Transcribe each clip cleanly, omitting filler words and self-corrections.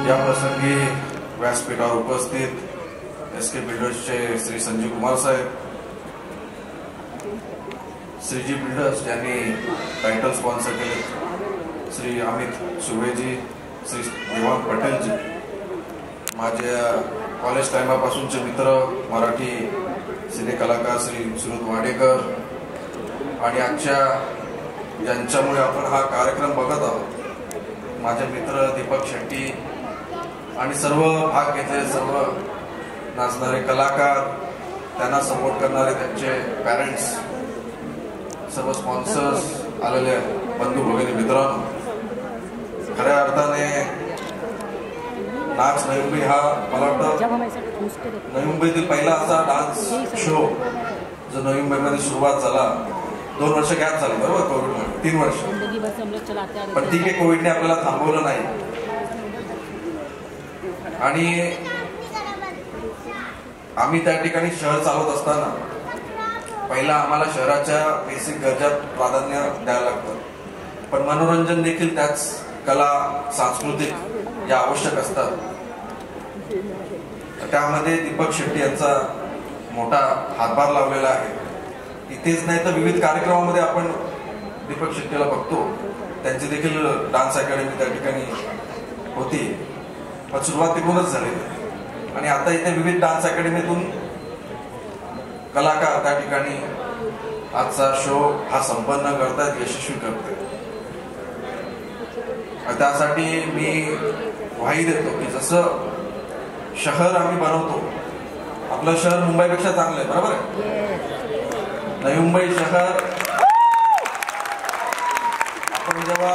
या प्रसंगी व्यासपीठावर उपस्थित एसके बिल्डर्सचे श्री संजीव कुमार साहेब, श्रीजी बिल्डर्स यांनी टायटल स्पॉन्सर केले, श्री अमित सुवेजी, श्री देवान पटेलजी, माझ्या कॉलेज टाइमापासूनचे मित्र मराठी सिने कलाकार श्री सुरत वाडेकर आणि आजच्या ज्यांच्यामुळे आपण हा कार्यक्रम बघत आहोत माझे मित्र दीपक शेट्टी आणि सर्व भाग घेतलेले सर्व नाचणारे कलाकार, त्यांना सपोर्ट करणारे त्यांचे पॅरेंट्स, सर्व स्पॉन्सर्स, आलेले बंधू भगिनी मित्रांनो, खऱ्या अर्थाने नाच नवी मुंबई हा मला वाटतं नवी मुंबईतील पहिला असा डान्स शो जो नवी मुंबईमध्ये सुरुवात झाला. 2 वर्ष गॅप झाली बरोबर कोविडमुळे, 3 वर्ष, पण ठीक आहे, कोविडने आपल्याला थांबवलं नाही. आणि आम्ही त्या ठिकाणी शहर चालवत असताना पहिला आम्हाला शहराच्या बेसिक गरजा प्राधान्य द्यायला लागतं, पण मनोरंजन देखील त्याच कला सांस्कृतिक या आवश्यक असतात. त्यामध्ये दीपक शेट्टी यांचा मोठा हातभार लावलेला आहे. इथेच नाही तर विविध कार्यक्रमामध्ये आपण दीपक शेट्टीला बघतो. त्यांची देखील डान्स अकॅडमी त्या ठिकाणी होती, पण सुरुवात तिकडूनच झालेली आणि आता इथे विविध डान्स अकॅडमीतून कलाकार त्या ठिकाणी आजचा शो हा संपन्न करतात, यशस्वी करतात. त्यासाठी मी ग्वाही देतो की जसं शहर आम्ही बनवतो, आपलं शहर मुंबईपेक्षा चांगलं आहे, बरोबर आहे. नवी मुंबई शहर आपण जेव्हा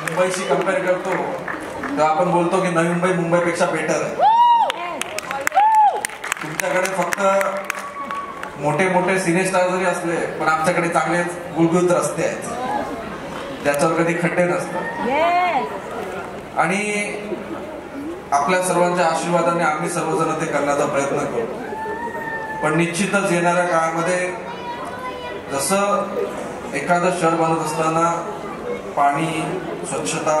मुंबईशी कम्पेअर करतो तेव्हा आपण बोलतो की नवी मुंबई मुंबईपेक्षा बेटर आहे. तुमच्याकडे फक्त मोठे मोठे सिने स्टार जरी असले, पण आमच्याकडे चांगले गुळगुळीत रस्ते आहेत ज्याच्यावर कधी खड्डे नसतात. आणि आपल्या सर्वांच्या आशीर्वादाने आम्ही सर्वजण ते करण्याचा प्रयत्न करू. पण निश्चितच येणाऱ्या काळामध्ये जसं एखादं शहर बनवत असताना पाणी, स्वच्छता,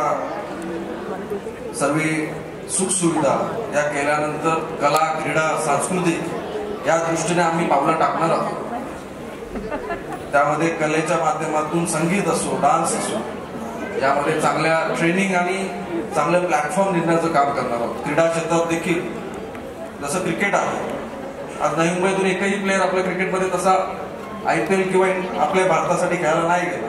सर्व सुखसुविधा या केल्यानंतर कला, क्रीडा, सांस्कृतिक या दृष्टीने आम्ही पावलं टाकणार आहोत. त्यामध्ये कलेच्या माध्यमातून संगीत असो, डान्स असो, यामध्ये चांगल्या ट्रेनिंग आणि चांगलं प्लॅटफॉर्म निर्माणाचं काम करणार आहोत. क्रीडा क्षेत्रात देखील जसं क्रिकेट आहे, आज नवी मुंबईतून एकही प्लेअर आपल्या क्रिकेटमध्ये तसा IPL किंवा आपल्या भारतासाठी खेळायला नाही गेला,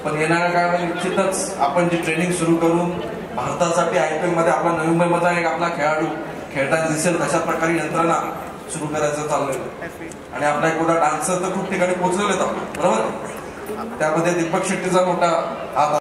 पण येणाऱ्या काळामध्ये निश्चितच आपण जी ट्रेनिंग सुरू करून भारतासाठी IPL मध्ये आपला नवी मुंबईमधला एक आपला खेळाडू खेळताना दिसेल तशा प्रकारे यंत्रणा सुरू करायचं चाललेलं. आणि आपला एक मोठा डान्सर तर खूप ठिकाणी पोहोचलेले आपण, बरोबर. त्यामध्ये दीपक शेट्टीचा मोठा हात.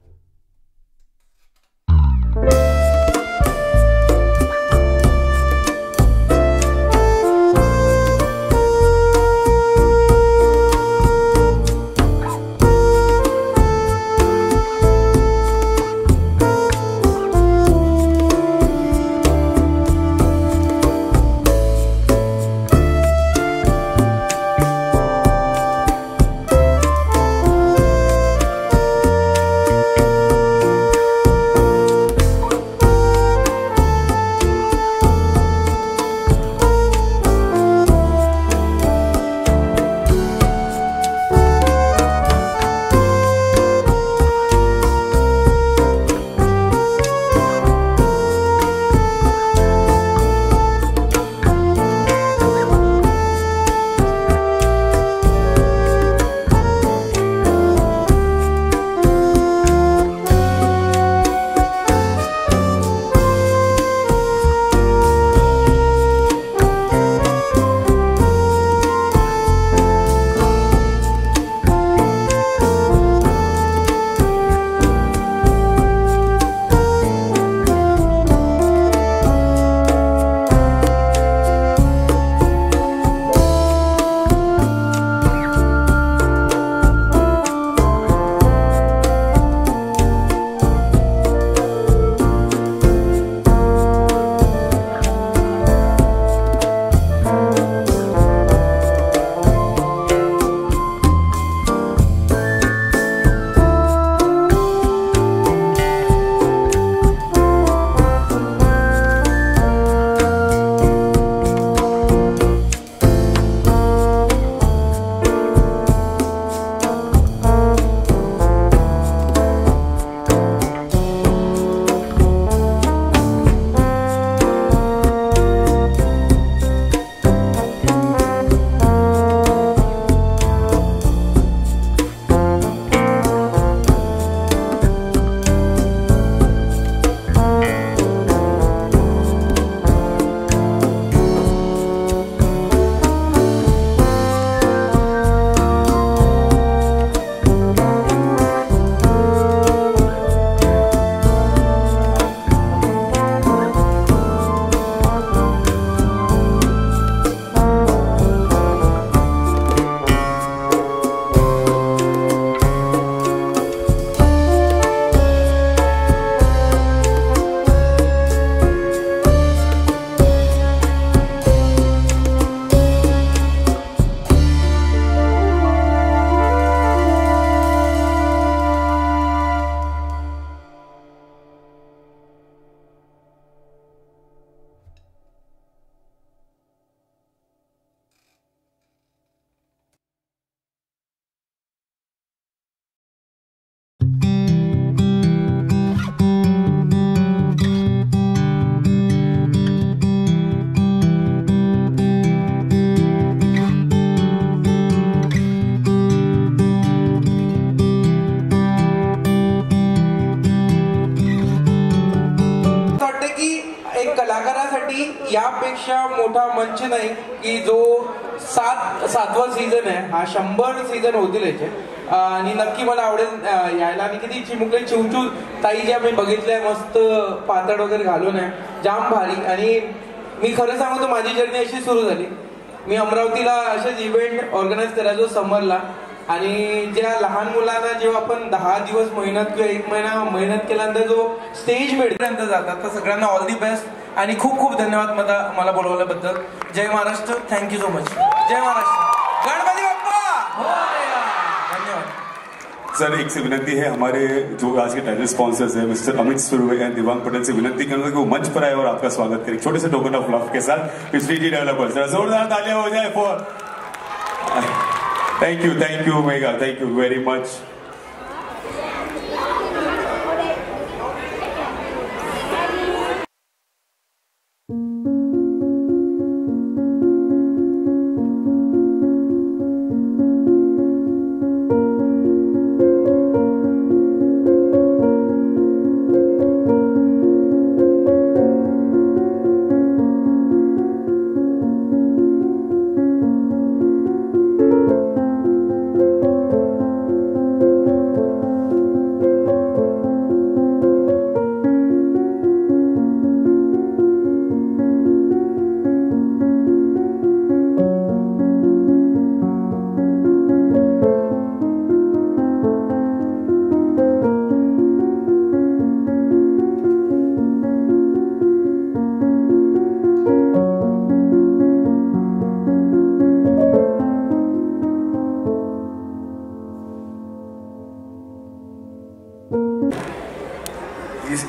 यापेक्षा मोठा मंच नाही की जो सातवा सीझन आहे हा 100 सीझन होतील याचे आणि नक्की मला आवडेल यायला. आणि किती चिमुकले चिवचू ताई ज्या मी बघितलंय मस्त पातळ वगैरे घालून आहे जाम भारी. आणि मी खरं सांगतो माझी जर्नी अशी सुरू झाली. मी अमरावतीला असेच इव्हेंट ऑर्गनाईज करायचो समरला आणि ज्या लहान मुलांना जेव्हा आपण 10 दिवस मेहनत किंवा 1 महिना मेहनत केल्यानंतर जो स्टेज मिळपर्यंत जातात तर सगळ्यांना ऑल दी बेस्ट आणि खूप खूप धन्यवाद मला बोलवल्याबद्दल. जय महाराष्ट्र. Thank you so much. जय महाराष्ट्र. गणपती बाप्पा. धन्यवाद सर. एक से विनती है हमारे जो आज के टाइटल स्पॉन्सर्स हैं मिस्टर अमित सुरवे एंड दिवांग पटेल से विनती करूंगा कि वो मंच पर आए और आपका स्वागत करें छोटे से टोकन ऑफ लव के साथ. पिछली डेवलपर्स जोरदार तालियां हो जाए for. Thank you mega. Thank you very much.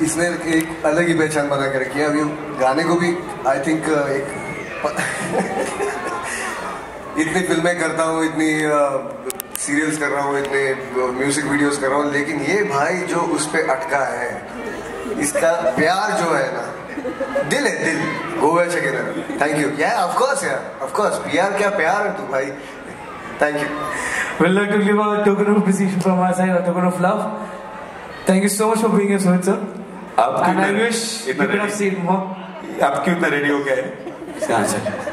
इसने एक अलग ही पहचान बना के रखी है. अभी गाने को भी आई थिंक एक इतनी फिल्में करता हूँ, इतनी सीरियल्स कर रहा हूँ, इतने म्यूजिक वीडियोस कर रहा हूँ, लेकिन ये भाई जो उस पे अटका है, इसका प्यार जो है ना, दिल है दिल. गोव्याच्या किनारे. Thank you. या ऑफ कोर्स यार, ऑफ कोर्स. प्यार क्या प्यार है तू भाई. Thank you. We'd like to give a token of appreciation from our side, a token of love. Thank you so much for being here, Sohit sir. And I wish you could have seen more. आप क्यों इतना ready हो गए? हाँ sir.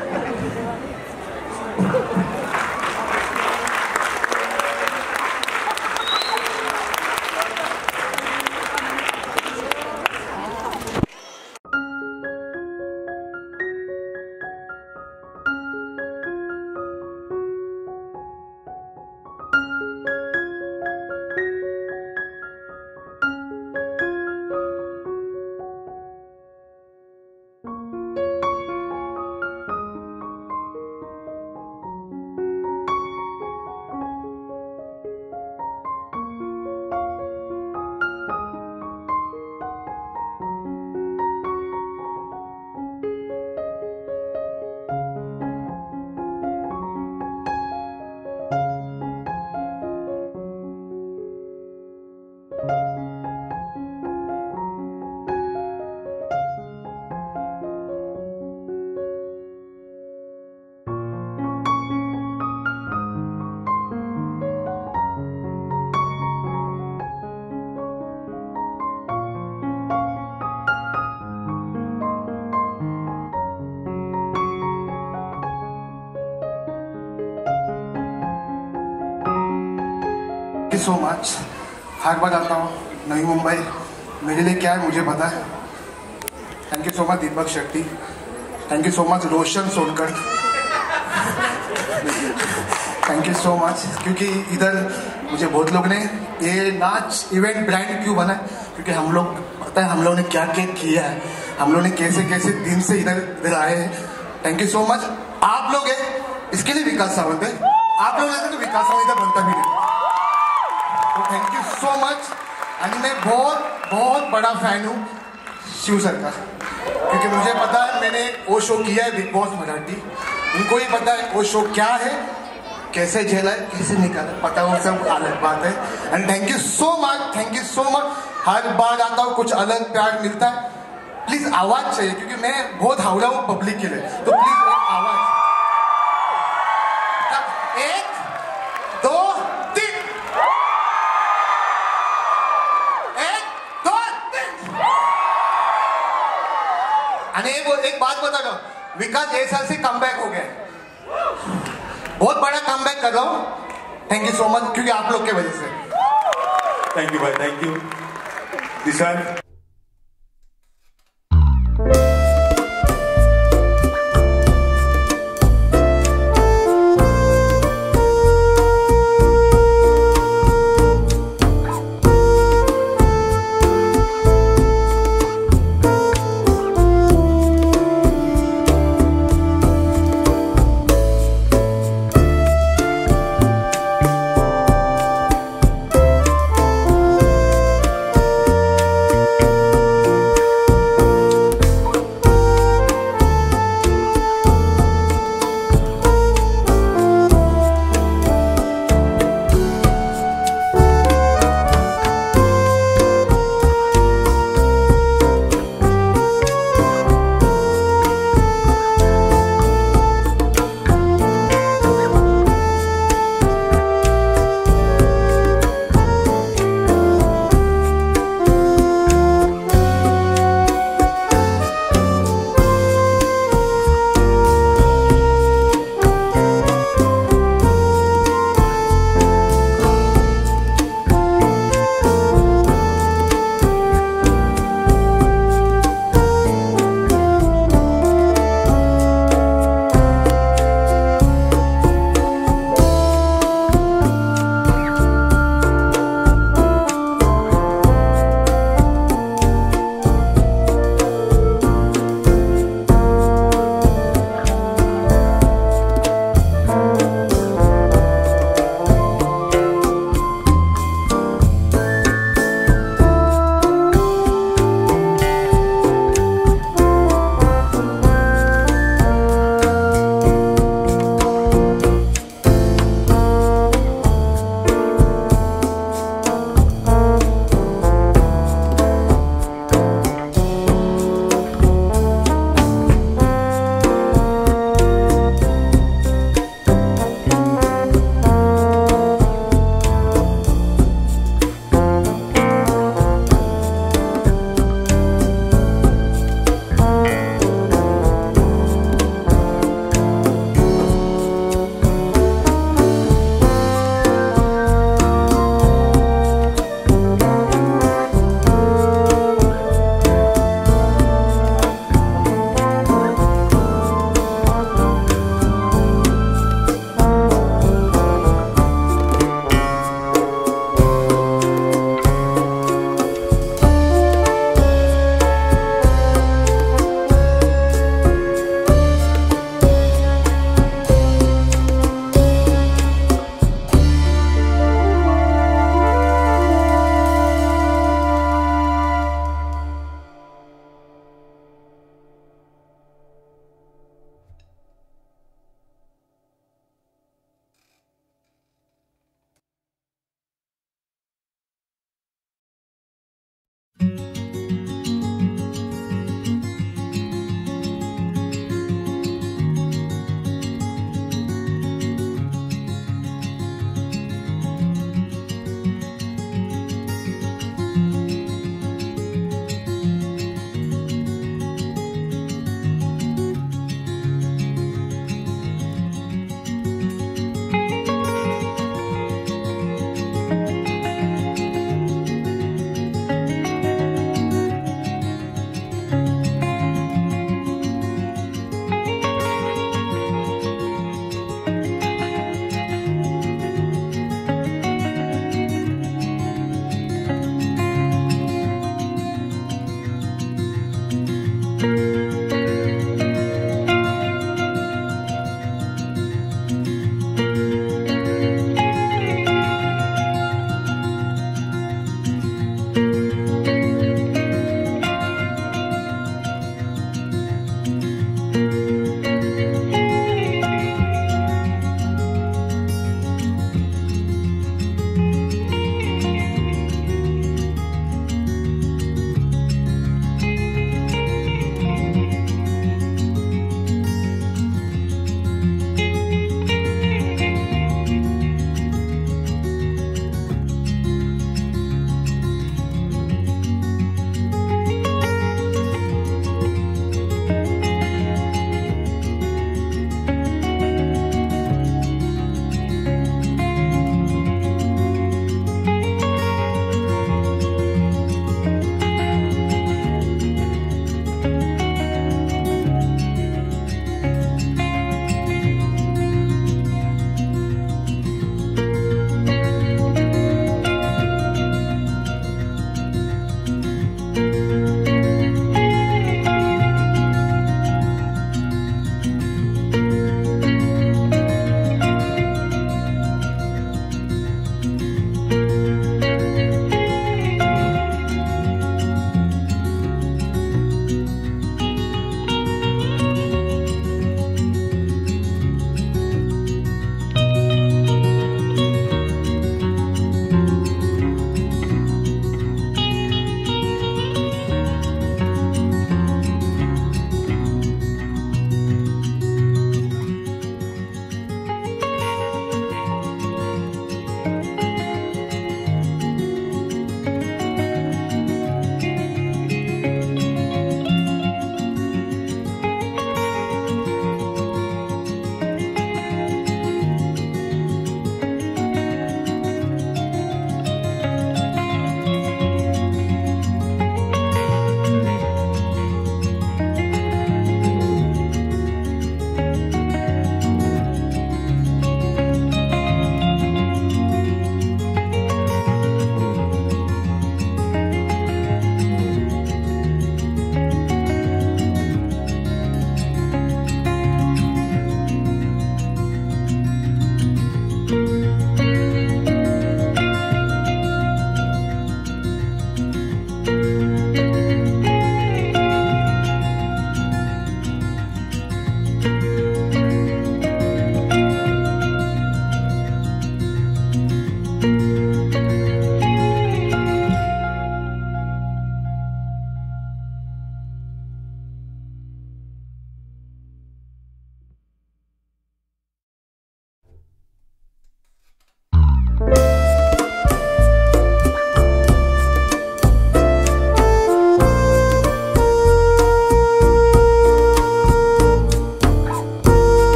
Thank you so much. हर बार आता हूँ नई मुंबई, मेरे लिए क्या है मुझे पता है. Thank you so much Deepak Shetty. Thank you so much Roshan Sonkar. Thank you so much. क्योंकि इधर मुझे बहुत लोग ने ये नाच इवेंट ब्रांड क्यों बना है, क्योंकि हम लोग पता है हम लोग ने क्या क्या किया है, हम लोग ने कैसे कैसे दिन से इधर आए हैं. Thank you so much. आप लोग हैं इसके लिए विकास सावंत है. आप लोग रहते तो विकास सावंत इधर बनता भी नहीं. Thank you so much. आणि मैं बहुत बहुत बड़ा फैन हूँ शिव सर का, क्योंकि मुझे पता है मैंने वो शो किया है बिग बॉस मराठी. उनको ही पता है वो शो क्या है, कैसे झेला है, कैसे निकाला, पता वो सब अलग बात है. And thank you so much. Thank you so much. हर बार आता हूँ कुछ अलग प्यार मिलता है. प्लीज आवाज चाहिए, क्योंकि मैं बहुत हावड़ा हूँ पब्लिक के लिए, तो प्लीज एक आवाज. 1 2 3. 1 2 3. आणि एक बात बता दो, विकास 1 साल से कमबैक हो गया, बहुत बड़ा कमबैक कर रहा हूँ। थैंक यू सो मच, क्योंकि आप लोग के वजह से। थैंक यू भाई, थैंक यू दिशांत।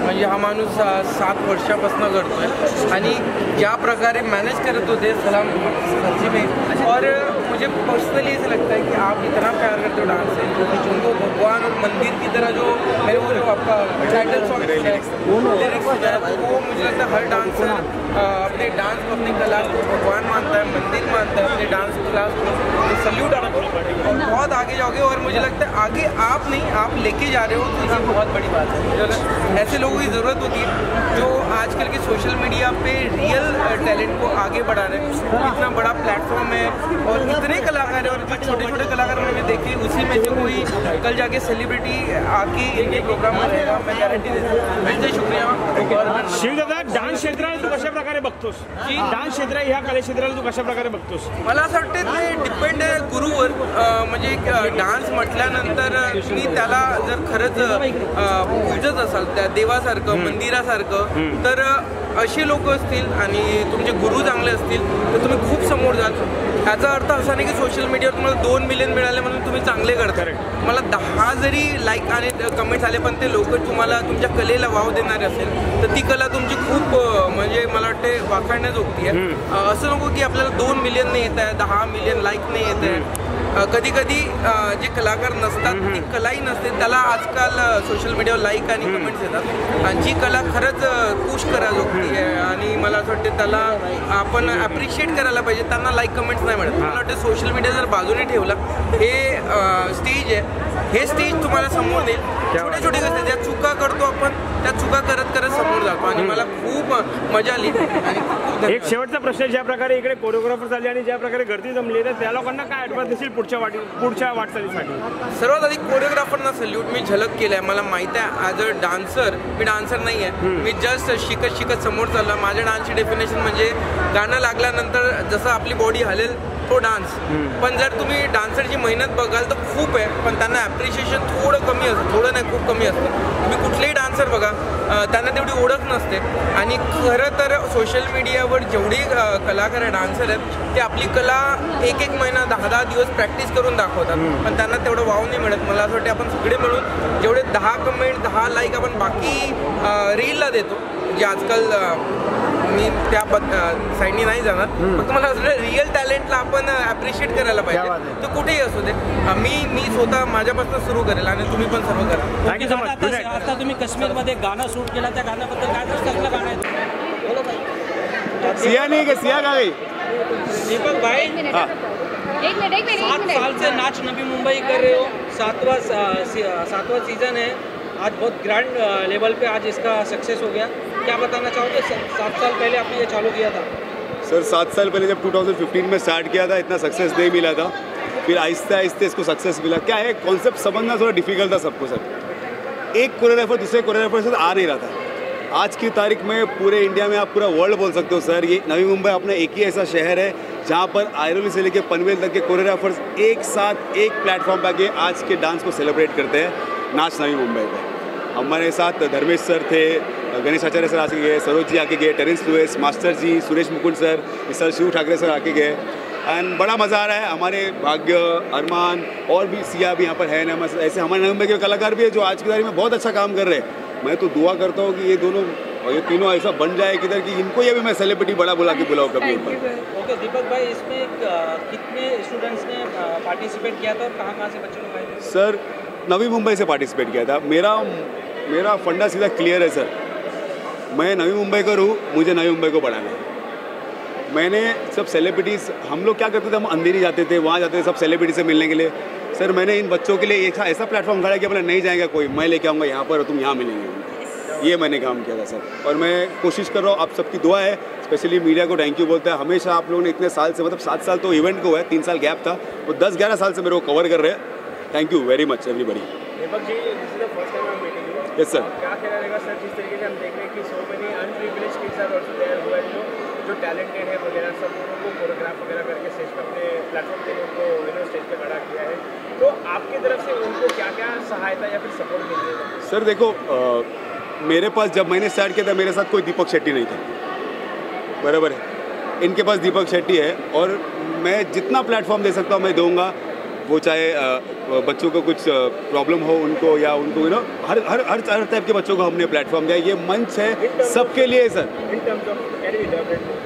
म्हणजे हा माणूस 7 वर्षापासून करतोय आणि ज्या प्रकारे मैनेज करते होते सलाम सच्ची में। और मुझे पर्सनली ऐसा लगता है कि आप इतना प्यार करते हो डांस से, उनको भगवान और मंदिर की तरह जो मेरे को जो आपका टाइटल सॉन्ग है लिरिक्स है वो मुझे लगता है हर डांसर अपने डांस को अपनी कला को भगवान मानता है, मंदिर मानता है, अपने डांस क्लास को सल्यूट आपको और बहुत आगे जाओगे। और मुझे लगता है आगे आप नहीं आप लेके जा रहे हो तो ये बहुत बड़ी बात है। मुझे लगता है ऐसे लोगों की ज़रूरत होती है जो आजकल के सोशल मीडिया पे रियल टैलेंट को आगे बढ़ा रहे हैं। इतना बड़ा प्लेटफॉर्म है और इतने कलाकार हैं और जो छोटे छोटे कलाकार मैंने देखे उसी में जो कोई कल जाके सेलिब्रिटी आके इनके प्रोग्राम में रहेगा मैं गारंटी देता हूँ। शुक्रिया। शिवदादा, डान्स क्षेत्राला तू कशा प्रकारे बघतोस? डान्स क्षेत्र ह्या कले क्षेत्राला तू कशा प्रकारे बघतोस? मला असं वाटतं ते डिपेंड आहे गुरुवर। म्हणजे डान्स म्हटल्यानंतर तुम्ही त्याला जर खरंच पूजत असाल त्या देवासारखं मंदिरासारखं तर असे लोक असतील आणि तुमचे गुरु चांगले असतील तर तुम्ही खूप समोर जाल। याचा अर्थ असा नाही की सोशल मीडियावर तुम्हाला 2 मिलियन मिळाले म्हणून तुम्ही चांगले करता। तुम्हाला 10 जरी लाईक आणि कमेंट्स आले पण ते लोक तुम्हाला तुमच्या कलेला वाव देणारे असेल तर ती कला तुमची खूप म्हणजे मला वाटते वाखाणण्याजोगती आहे। असं नको की आपल्याला 2 मिलियन नाही येत आहे, 10 मिलियन लाईक नाही येत आहे। कधी कधी जे कलाकार नसतात ती कलाही नसते त्याला आजकाल सोशल मीडियावर लाईक आणि कमेंट्स येतात आणि जी कला खरंच पुश कराजोगती आहे आणि मला असं वाटतं त्याला आपण ॲप्रिशिएट करायला पाहिजे। त्यांना लाईक कमेंट्स नाही मिळत। मला वाटतं सोशल मीडिया जर बाजूने ठेवला हे स्टेज आहे, हे स्टेज तुम्हाला समोर देईल। छोटे छोटे गोष्टी ज्या चुका करतो आपण त्या चुका करत करत समोर जातो आणि मला खूप मजा आली। आणि एक शेवटचा प्रश्न, ज्या प्रकारे इकडे कोरिओग्राफर आले आणि ज्या प्रकारे गर्दी जमली तर त्या लोकांना काय ॲडव्हान्स देशील पुढच्या वाटचालीसाठी? सर्वात आधी कोरिओग्राफरना सल्यूट। मी झलक केलाय, मला माहिती आहे as a dancer me dancer नाही आहे, मी जस्ट शिकत शिकत समोर चालला। माझ्या डान्सची डेफिनेशन म्हणजे गाणं लागल्यानंतर जसं आपली बॉडी हलेल तो डान्स। पण जर तुम्ही डान्सरची मेहनत बघाल तर खूप आहे पण त्यांना ॲप्रिशिएशन थोडं कमी असतं, थोडं नाही खूप कमी असतं। तुम्ही कुठलेही डान्सर बघा त्यांना तेवढी ओळख नसते आणि खरं तर सोशल मीडियावर जेवढी कलाकार आहे डान्सर आहेत ते आपली कला एक महिना 10 दिवस प्रॅक्टिस करून दाखवतात पण त्यांना तेवढं वाव नाही मिळत। मला असं वाटतं आपण सगळे मिळून जेवढे 10 कमेंट 10 लाईक आपण बाकी रीलला देतो जे आजकाल मी त्या साईडनी नाही जाणार फक्त मला असं रिअल टॅलेंटला आपण ॲप्रिशिएट करायला पाहिजे तो कुठेही असू दे। मी स्वतः माझ्यापासून सुरू करेल आणि तुम्ही पण सर्व करा। Thank you so much. आता तुम्ही काश्मीरमध्ये गाणं शूट केलं त्या गाण्याबद्दल काय कसलं गाणं आहे? सिया नहीं कि सिया का गई? दीपक भाई एक मिनट 7 साल से नाच नवी मुंबई कर रहे हो, 7वां सीजन है, आज बहुत ग्रैंड लेवल पे आज इसका सक्सेस हो गया। क्या बताना चाहोगे? 7 साल पहले आपने ये चालू किया था। सर 7 साल पहले जब 2015 में स्टार्ट किया था इतना सक्सेस नहीं मिला था, फिर आहिस्ते आहिस्ते इसको सक्सेस मिला। क्या है कॉन्सेप्ट समझना थोड़ा डिफिकल्ट था सबको सर। एक कोरियोग्राफर दूसरे कोरियोग्राफर से आ नहीं रहा था। आज की तारीख में पूरे इंडिया में आप पूरा वर्ल्ड बोल सकते हो सर। ये नवी मुंबई अपना एक ही ऐसा शहर है जहाँ पर आयरोली से लेकर पनवेल तक के कोरियोग्राफर्स एक साथ एक प्लेटफॉर्म पर आके आज के डांस को सेलिब्रेट करते हैं नाच नवी मुंबई पे। हमारे साथ धर्मेश सर थे, गणेश आचार्य सर आके गए, सरोज जी आके गए, टेरेंस लुइस, मास्टर जी, सुरेश मुकुंद सर, इस सर शिव ठाकरे सर आके गए एंड बड़ा मज़ा आ रहा है। हमारे भाग्य, अरमान और भी सिया भी यहाँ पर है ना, ऐसे हमारे नवी मुंबई के कलाकार भी है जो आज की तारीख में बहुत अच्छा काम कर रहे हैं। मैं तो दुआ करता हूँ कि ये दोनों और ये तीनों ऐसा बन जाए किधर कि इनको ये भी मैं सेलिब्रिटी बड़ा बुला के बुलाऊँ कभी ऊपर। ओके दीपक भाई, इसमें कितने स्टूडेंट्स ने पार्टिसिपेट किया था और कहाँ से बच्चे लोग आए थे? सर नवी मुंबई से पार्टिसिपेट किया था। मेरा फंडा सीधा क्लियर है सर। मैं नवी मुंबई का हूँ, मुझे नवी मुंबई को बढ़ाना है। मैंने सब सेलिब्रिटीज़, हम लोग क्या करते थे, हम अंधेरी जाते थे, वहाँ जाते थे सब सेलिब्रिटी से मिलने के लिए। सर मैंने इन बच्चों के लिए एक ऐसा प्लेटफॉर्म खड़ा किया, बोला नहीं जाएगा कोई, मैं लेके आऊँगा यहाँ पर और तुम यहाँ मिलेंगे। ये मैंने काम किया था सर और मैं कोशिश कर रहा हूँ, आप सबकी दुआ है, स्पेशली मीडिया को थैंक यू बोलता है। हमेशा आप लोगों ने इतने साल से, मतलब 7 साल तो इवेंट को है, 3 साल गैप था, वो 10-11 साल से मेरे को कवर कर रहे हैं। Thank you very much everybody. Deepak ji, this is the first time I am meeting you. Yes sir. क्या कहना रहेगा सर, जिस तरीके से हम देख रहे हैं कि so many unprivileged kids are also there who are जो टैलेंटेड है वगैरह, सब लोगों को कोरियोग्राफ वगैरह करके स्टेज पर अपने प्लेटफॉर्म पे उनको स्टेज पे खड़ा किया है, तो आपकी तरफ से उनको क्या क्या सहायता या फिर सपोर्ट मिल रही है? सर देखो, मेरे पास जब मैंने स्टार्ट किया था मेरे साथ कोई दीपक शेट्टी नहीं था, बराबर है। इनके पास दीपक शेट्टी है और मैं जितना प्लेटफॉर्म दे सकता हूँ मैं दूंगा। वो चाहे बच्चों को कुछ प्रॉब्लम हो उनको, या उनको हर टाइप के बच्चों को हमने प्लेटफॉर्म दिया। ये मंच है सबके लिए sir.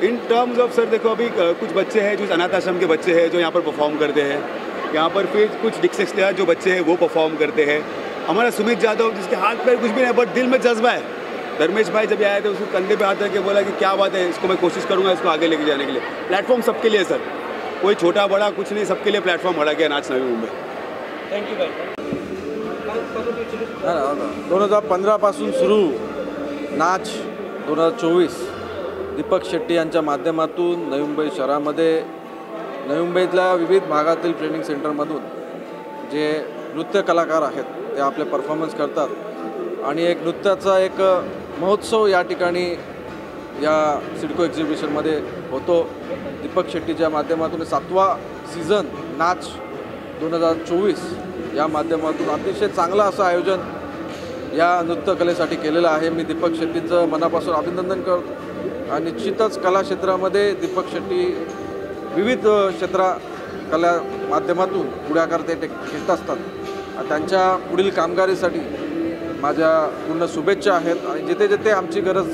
In terms of sir देखो, अभी कुछ बच्चे हैं जो अनाथ आश्रम के बच्चे हैं जो यहाँ पर परफॉर्म करते हैं, यहाँ पर फिर कुछ डिसलेक्सिया जो बच्चे हैं वो परफॉर्म करते हैं। हमारा सुमित यादव जिसके हाथ पैर कुछ भी नहीं बट दिल में जज्बा है, धर्मेश भाई जब आए थे उसको कंधे पे हाथ रख के बोला कि क्या बात है, इसको मैं कोशिश करूँगा इसको आगे लेके जाने के लिए। प्लेटफॉर्म सबके लिए सर, कोई छोटा बड़ा कुछ नहीं, सबके लिए प्लेटफॉर्म बढ़ा गया नाच नवी मुंबई। थँक्यू भाई। 2015 पासून सुरू नाच 2024 दीपक शेट्टी यांच्या माध्यमातून नवी मुंबई शहरामध्ये, नवी मुंबईतल्या विविध भागातील ट्रेनिंग सेंटरमधून जे नृत्य कलाकार आहेत ते आपले परफॉर्मन्स करतात आणि एक नृत्याचा एक महोत्सव या ठिकाणी या सिडको एक्झिबिशनमध्ये होतो। दीपक शेट्टीच्या माध्यमातून 7वा सीझन नाच 2024 या माध्यमातून अतिशय चांगलं असं आयोजन या नृत्यकलेसाठी केलेलं आहे। मी दीपक शेट्टींचं मनापासून अभिनंदन करतो आणि निश्चितच कला क्षेत्रामध्ये दीपक शेट्टी विविध कला माध्यमातून पुढाकार ते घेत असतात। त्यांच्या पुढील कामगिरीसाठी माझ्या पूर्ण शुभेच्छा आहेत आणि जिथे जिथे आमची गरज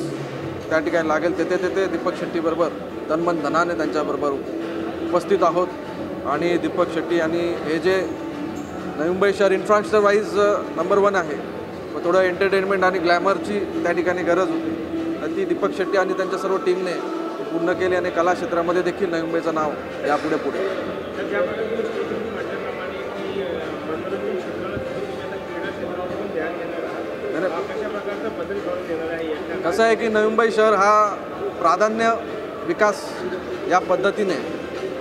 त्या ठिकाणी लागेल तिथे तिथे दीपक शेट्टीबरोबर तनमन धनाने त्यांच्याबरोबर उपस्थित आहोत। आणि दीपक शेट्टी यांनी हे जे नवी मुंबई शहर इन्फ्रास्ट्रक्चर वाईज नंबर 1 आहे, व थोडं एंटरटेनमेंट आणि ग्लॅमरची त्या ठिकाणी गरज होती, तर ती दीपक शेट्टी आणि त्यांच्या सर्व टीमने पूर्ण केली आणि कला क्षेत्रामध्ये देखील नवी मुंबईचं नाव यापुढे पुढे। कसं आहे की नवी मुंबई शहर हा प्राधान्य विकास या पद्धतीने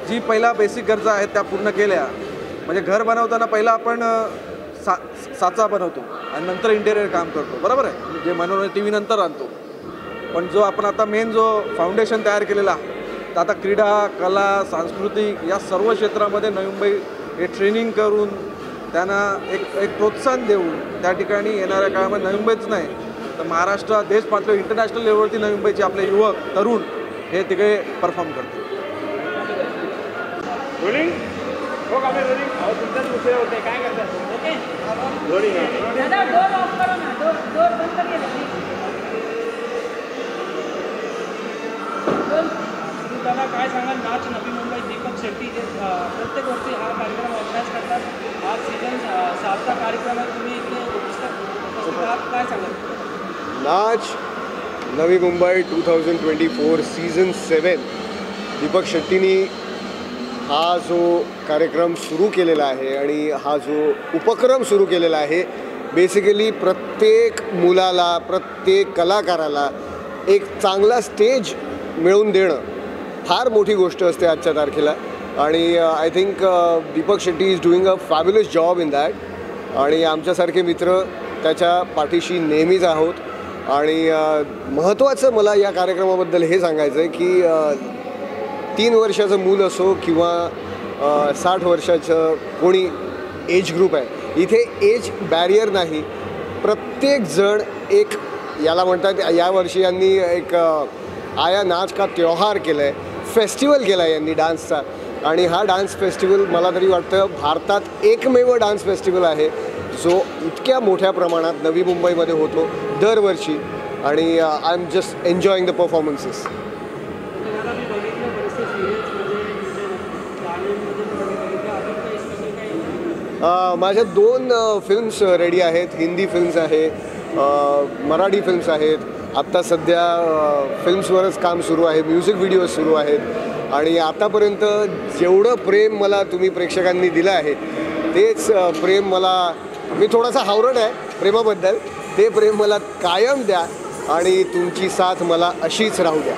जी पहिला बेसिक गरजा आहेत त्या पूर्ण केल्या। म्हणजे घर बनवताना पहिला आपण साचा बनवतो आणि नंतर इंटेरियर काम करतो, बरोबर आहे, जे मनोरंजन TV नंतर आणतो। पण जो आपण आता मेन जो फाउंडेशन तयार केलेला आहे, तर आता क्रीडा, कला, सांस्कृतिक या सर्व क्षेत्रामध्ये नवी मुंबई हे ट्रेनिंग करून त्यांना एक प्रोत्साहन देऊन त्या ठिकाणी येणाऱ्या काळामध्ये नवी मुंबईच नाही तर महाराष्ट्र, देश पातळीवर, इंटरनॅशनल लेवलवरती नवी मुंबईचे आपले युवक तरुण हे तिकडे परफॉर्म करतात। दादा काय सांगाल, नाच नवी मुंबई दीपक शेट्टी जे प्रत्येक वर्षी हा कार्यक्रम ऑर्गनाईज करतात, आज सीझन 7चा कार्यक्रम आहे, तुम्ही इथे उपस्थित आहात, काय सांगाल? नाच नवी मुंबई 2024 सीझन 7 दीपक शेट्टीनी हा जो कार्यक्रम सुरू केलेला आहे आणि हा जो उपक्रम सुरू केलेला आहे, बेसिकली प्रत्येक मुलाला, प्रत्येक कलाकाराला एक चांगला स्टेज मिळवून देणं फार मोठी गोष्ट असते आजच्या तारखेला। आणि I think Deepak Shetty is doing a fabulous job in that आणि आमच्यासारखे मित्र त्याच्या पाठीशी नेहमीच आहोत। आणि महत्त्वाचं मला या कार्यक्रमाबद्दल हे सांगायचं आहे की 3 वर्षाचं मूल असो किंवा 60 वर्षाचं कोणी एज ग्रुप आहे, इथे एज बॅरियर नाही, प्रत्येकजण एक याला म्हणतात, यावर्षी यांनी एक आया नाच का त्योहार केला आहे, फेस्टिवल केला आहे यांनी डान्सचा। आणि हा डान्स फेस्टिवल मला तरी वाटतं भारतात एकमेव डान्स फेस्टिवल आहे जो इतक्या मोठ्या प्रमाणात नवी मुंबईमध्ये होतो दरवर्षी। आणि I am just enjoying the performances. माझ्या 2 फिल्म्स रेडी आहेत, हिंदी फिल्म्स आहे, मराठी फिल्म्स आहेत। आत्ता सध्या फिल्म्सवरच काम सुरू आहे, म्युझिक व्हिडिओज सुरू आहेत। आणि आतापर्यंत जेवढं प्रेम मला तुम्ही प्रेक्षकांनी दिलं आहे तेच प्रेम मला, मी थोडासा हावरट आहे प्रेमाबद्दल, ते प्रेम मला कायम द्या आणि तुमची साथ मला अशीच राहू द्या।